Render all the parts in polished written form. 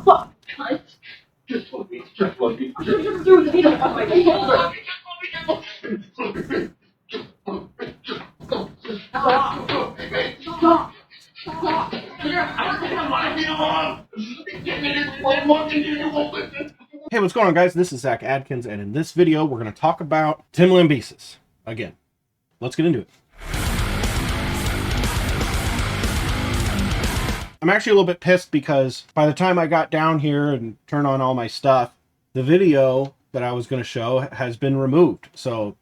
fuck, cunt. Just let me. He don't have my shoulder. Stop. Hey, what's going on, guys? This is Zach Adkins, and in this video, we're going to talk about TimLambesis. Again, let's get into it. I'm actually a little bit pissed because by the time I got down here and turned on all my stuff, the video that I was going to show has been removed. So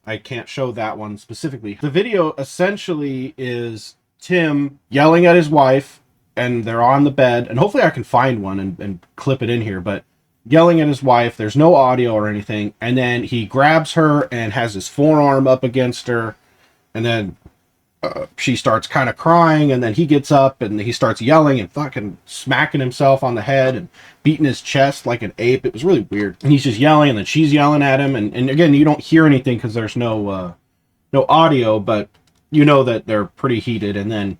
I can't show that one specifically. The video essentially is Tim yelling at his wife, and they're on the bed, and hopefully I can find one and clip it in here, but yelling at his wife, there's no audio or anything, and then he grabs her and has his forearm up against her, and then she starts kind of crying, and then he gets up and he starts yelling and fucking smacking himself on the head and beating his chest like an ape. It was really weird. And he's just yelling, and then she's yelling at him, and again, you don't hear anything because there's no audio, but you know that they're pretty heated. And then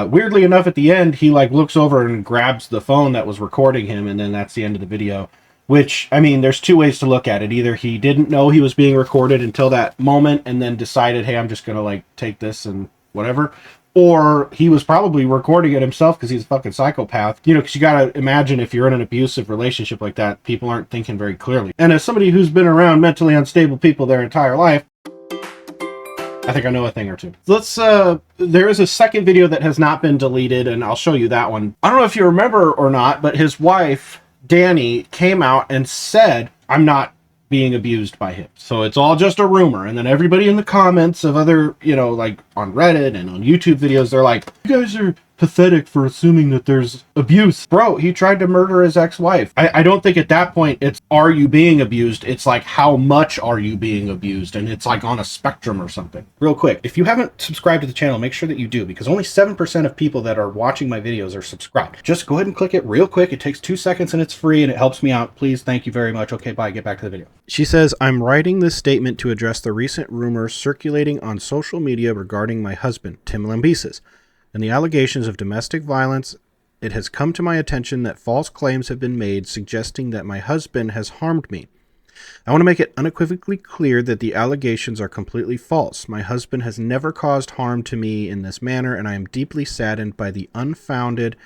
weirdly enough, at the end, he like looks over and grabs the phone that was recording him, and then that's the end of the video. Which, I mean, there's two ways to look at it. Either he didn't know he was being recorded until that moment and then decided, hey, I'm just gonna like take this and whatever, or he was probably recording it himself because he's a fucking psychopath. You know, because you gotta imagine, if you're in an abusive relationship like that, people aren't thinking very clearly. And as somebody who's been around mentally unstable people their entire life, I think I know a thing or two. Let's there is a second video that has not been deleted, and I'll show you that one. I don't know if you remember or not, but his wife Danny came out and said, I'm not being abused by him, so it's all just a rumor. And then everybody in the comments of other, you know, like on Reddit and on YouTube videos, they're like, you guys are pathetic for assuming that there's abuse. Bro, he tried to murder his ex-wife. I don't think at that point it's, are you being abused? It's like, how much are you being abused? And it's like on a spectrum or something. Real quick, if you haven't subscribed to the channel, make sure that you do, because only 7% of people that are watching my videos are subscribed. Just go ahead and click it real quick. It takes 2 seconds and it's free, and it helps me out. Please, thank you very much. Okay, bye. Get back to the video. She says, I'm writing this statement to address the recent rumors circulating on social media regarding my husband, TimLambesis, and the allegations of domestic violence. It has come to my attention that false claims have been made suggesting that my husband has harmed me. I want to make it unequivocally clear that the allegations are completely false. My husband has never caused harm to me in this manner, and I am deeply saddened by the unfounded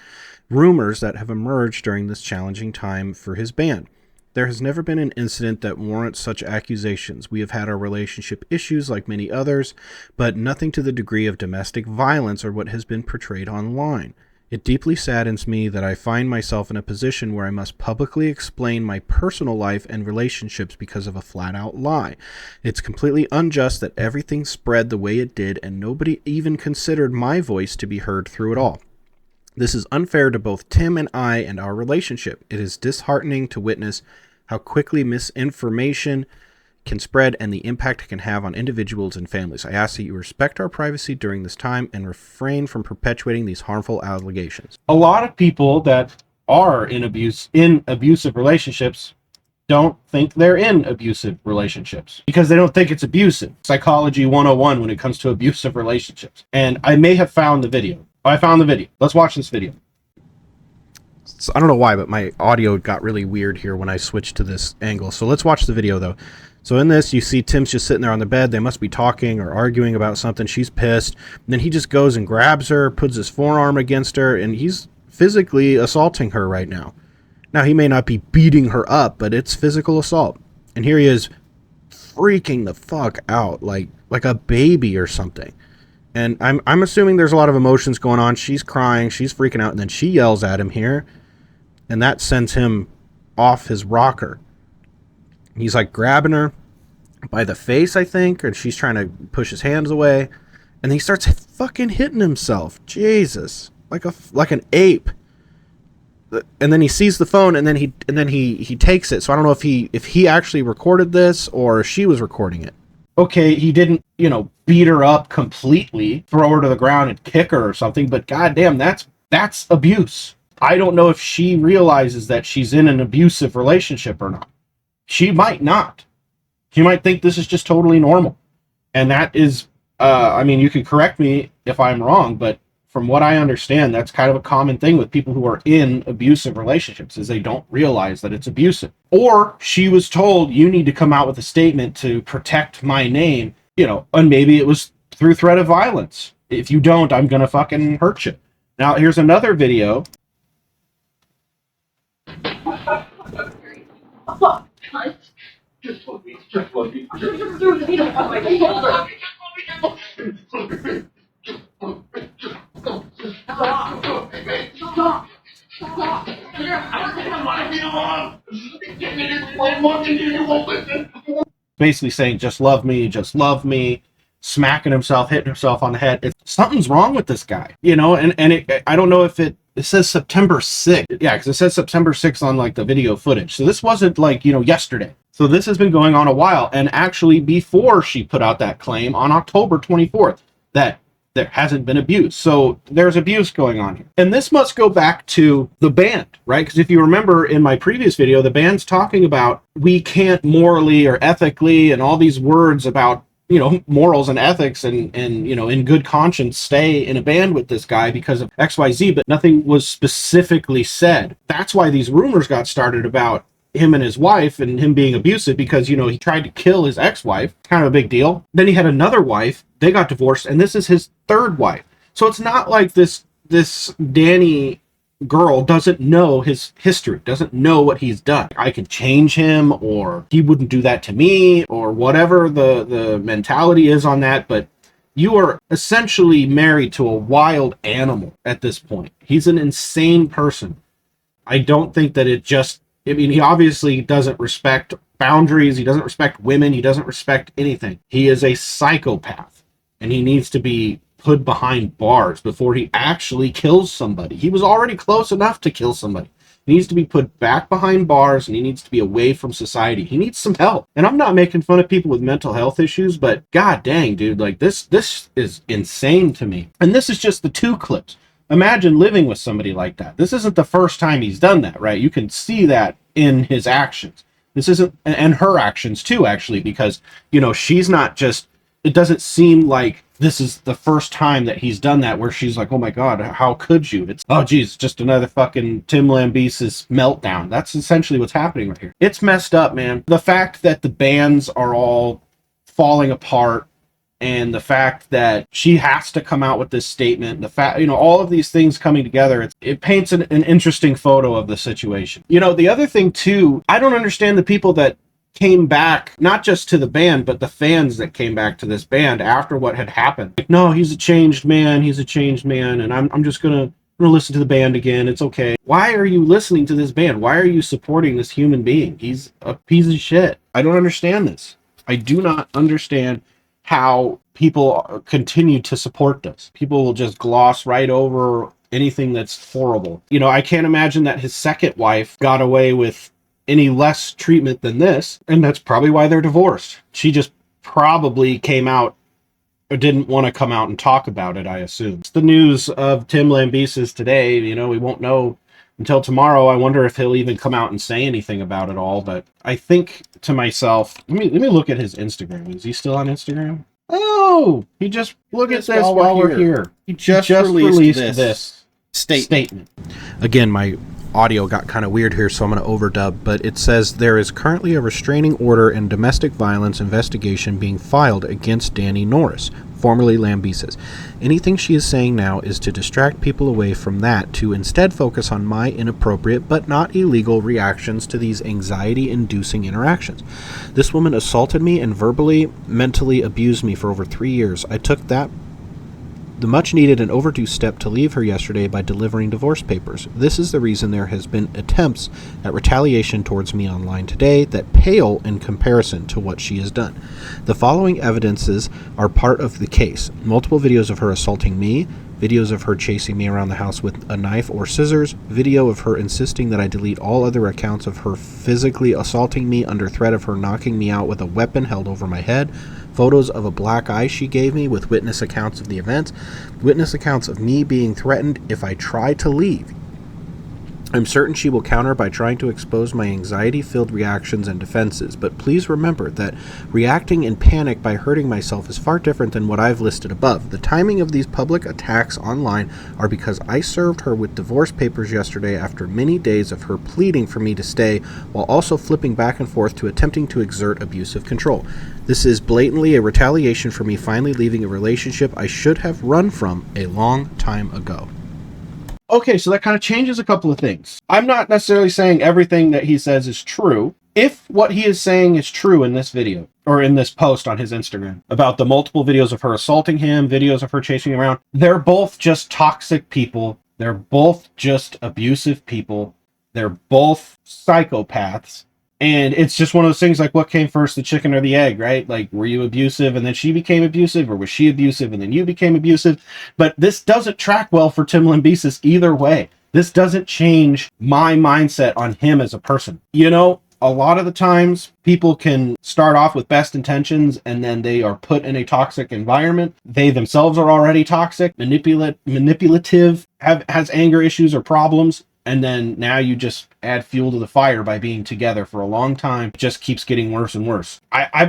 rumors that have emerged during this challenging time for his band. There has never been an incident that warrants such accusations. We have had our relationship issues like many others, but nothing to the degree of domestic violence or what has been portrayed online. It deeply saddens me that I find myself in a position where I must publicly explain my personal life and relationships because of a flat-out lie. It's completely unjust that everything spread the way it did, and nobody even considered my voice to be heard through it all. This is unfair to both Tim and I and our relationship. It is disheartening to witness how quickly misinformation can spread and the impact it can have on individuals and families. I ask that you respect our privacy during this time and refrain from perpetuating these harmful allegations. A lot of people that are in abusive relationships don't think they're in abusive relationships because they don't think it's abusive. Psychology 101 when it comes to abusive relationships. And I may have found the video. I found the video. Let's watch this video. So I don't know why, but my audio got really weird here when I switched to this angle. So let's watch the video, though. So in this, you see Tim's just sitting there on the bed. They must be talking or arguing about something. She's pissed. And then he just goes and grabs her, puts his forearm against her, and he's physically assaulting her right now. Now, he may not be beating her up, but it's physical assault. And here he is freaking the fuck out like a baby or something. And I'm assuming there's a lot of emotions going on. She's crying, she's freaking out, and then she yells at him here, and that sends him off his rocker. He's like grabbing her by the face, I think, and she's trying to push his hands away, and he starts fucking hitting himself. Jesus, like an ape. And then he sees the phone, and then he takes it. So I don't know if he actually recorded this or she was recording it. Okay, he didn't, you know, beat her up completely, throw her to the ground and kick her or something, but goddamn, that's abuse. I don't know if she realizes that she's in an abusive relationship or not. She might not. She might think this is just totally normal. And that is, I mean, you can correct me if I'm wrong, but from what I understand, that's kind of a common thing with people who are in abusive relationships, is they don't realize that it's abusive. Or she was told, you need to come out with a statement to protect my name, you know, and maybe it was through threat of violence. If you don't, I'm gonna fucking hurt you. Now, here's another video. Just let me. Just let me. Just do the needle on my shoulder. Stop. Stop. Stop. Basically saying, just love me, smacking himself, hitting himself on the head. Something's wrong with this guy, you know, and I don't know if it says September 6th. Yeah, because it says September 6th on like the video footage. So this wasn't like, you know, yesterday. So this has been going on a while. And actually before she put out that claim on October 24th, that there hasn't been abuse. So there's abuse going on here. And this must go back to the band, right? Because if you remember in my previous video, the band's talking about we can't morally or ethically and all these words about, you know, morals and ethics and you know, in good conscience stay in a band with this guy because of XYZ, but nothing was specifically said. That's why these rumors got started about him and his wife and him being abusive, because, you know, he tried to kill his ex-wife, kind of a big deal. Then he had another wife, they got divorced, and this is his third wife. So it's not like this Danny girl doesn't know his history, doesn't know what he's done. I could change him, or he wouldn't do that to me, or whatever the mentality is on that, but you are essentially married to a wild animal at this point. He's an insane person. I don't think that it just, I mean, he obviously doesn't respect boundaries. He doesn't respect women. He doesn't respect anything. He is a psychopath, and he needs to be put behind bars before he actually kills somebody. He was already close enough to kill somebody. He needs to be put back behind bars, and he needs to be away from society. He needs some help. And I'm not making fun of people with mental health issues, but god dang, dude, like this is insane to me. And this is just the 2 clips. Imagine living with somebody like that. This isn't the first time he's done that, right? You can see that in his actions. This isn't, and her actions too, actually, because, you know, she's not just, it doesn't seem like this is the first time that he's done that where she's like, oh my god, how could you? It's, oh geez, just another fucking TimLambesis meltdown. That's essentially what's happening right here. It's messed up, man. The fact that the bands are all falling apart, and the fact that she has to come out with this statement, the fact, you know, all of these things coming together, it paints an interesting photo of the situation. You know, the other thing too, I don't understand the people that came back, not just to the band, but the fans that came back to this band after what had happened. Like, no, he's a changed man, and I'm just gonna listen to the band again, it's okay. Why are you listening to this band? Why are you supporting this human being? He's a piece of shit. I don't understand this. I do not understand how people continue to support this. People will just gloss right over anything that's horrible. You know, I can't imagine that his second wife got away with any less treatment than this, and that's probably why they're divorced. She just probably came out or didn't want to come out and talk about it, I assume. It's the news of TimLambesis today. You know, we won't know until tomorrow. I wonder if he'll even come out and say anything about it all, but I think to myself, let me look at his Instagram. Is he still on Instagram? Oh, he just, look at this while we're here. He just released this statement. Again, my audio got kind of weird here, so I'm going to overdub, but it says there is currently a restraining order and domestic violence investigation being filed against Danny Norris, formerly Lambesis. Anything she is saying now is to distract people away from that, to instead focus on my inappropriate but not illegal reactions to these anxiety-inducing interactions. This woman assaulted me and verbally, mentally abused me for over 3 years. I took the much needed and overdue step to leave her yesterday by delivering divorce papers. This is the reason there has been attempts at retaliation towards me online today that pale in comparison to what she has done. The following evidences are part of the case: multiple videos of her assaulting me, videos of her chasing me around the house with a knife or scissors, video of her insisting that I delete all other accounts of her physically assaulting me under threat of her knocking me out with a weapon held over my head, photos of a black eye she gave me with witness accounts of the events, witness accounts of me being threatened if I try to leave. I'm certain she will counter by trying to expose my anxiety-filled reactions and defenses, but please remember that reacting in panic by hurting myself is far different than what I've listed above. The timing of these public attacks online are because I served her with divorce papers yesterday after many days of her pleading for me to stay, while also flipping back and forth to attempting to exert abusive control. This is blatantly a retaliation for me finally leaving a relationship I should have run from a long time ago. Okay, so that kind of changes a couple of things. I'm not necessarily saying everything that he says is true. If what he is saying is true in this video, or in this post on his Instagram, about the multiple videos of her assaulting him, videos of her chasing him around, they're both just toxic people. They're both just abusive people. They're both psychopaths. And it's just one of those things like, what came first, the chicken or the egg, right? Like, were you abusive and then she became abusive, or was she abusive and then you became abusive? But this doesn't track well for TimLambesis either way. This doesn't change my mindset on him as a person. You know, a lot of the times people can start off with best intentions and then they are put in a toxic environment. They themselves are already toxic, manipulative, has anger issues or problems. And then now you just add fuel to the fire by being together for a long time. It just keeps getting worse and worse.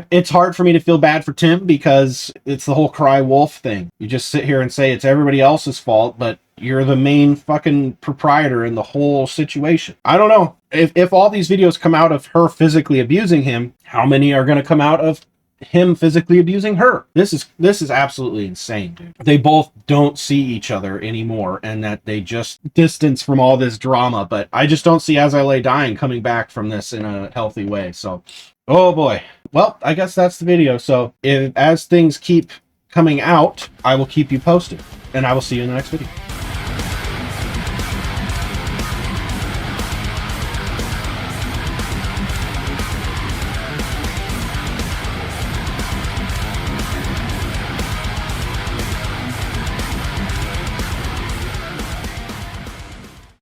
It's hard for me to feel bad for Tim because it's the whole cry wolf thing. You just sit here and say it's everybody else's fault, but you're the main fucking proprietor in the whole situation. I don't know. If all these videos come out of her physically abusing him, how many are going to come out of him physically abusing her? This is absolutely insane, dude. They both don't see each other anymore, and that they just distance from all this drama. But I just don't see AsILayDying coming back from this in a healthy way. So, oh boy. Well, I guess that's the video. So as things keep coming out, I will keep you posted, and I will see you in the next video.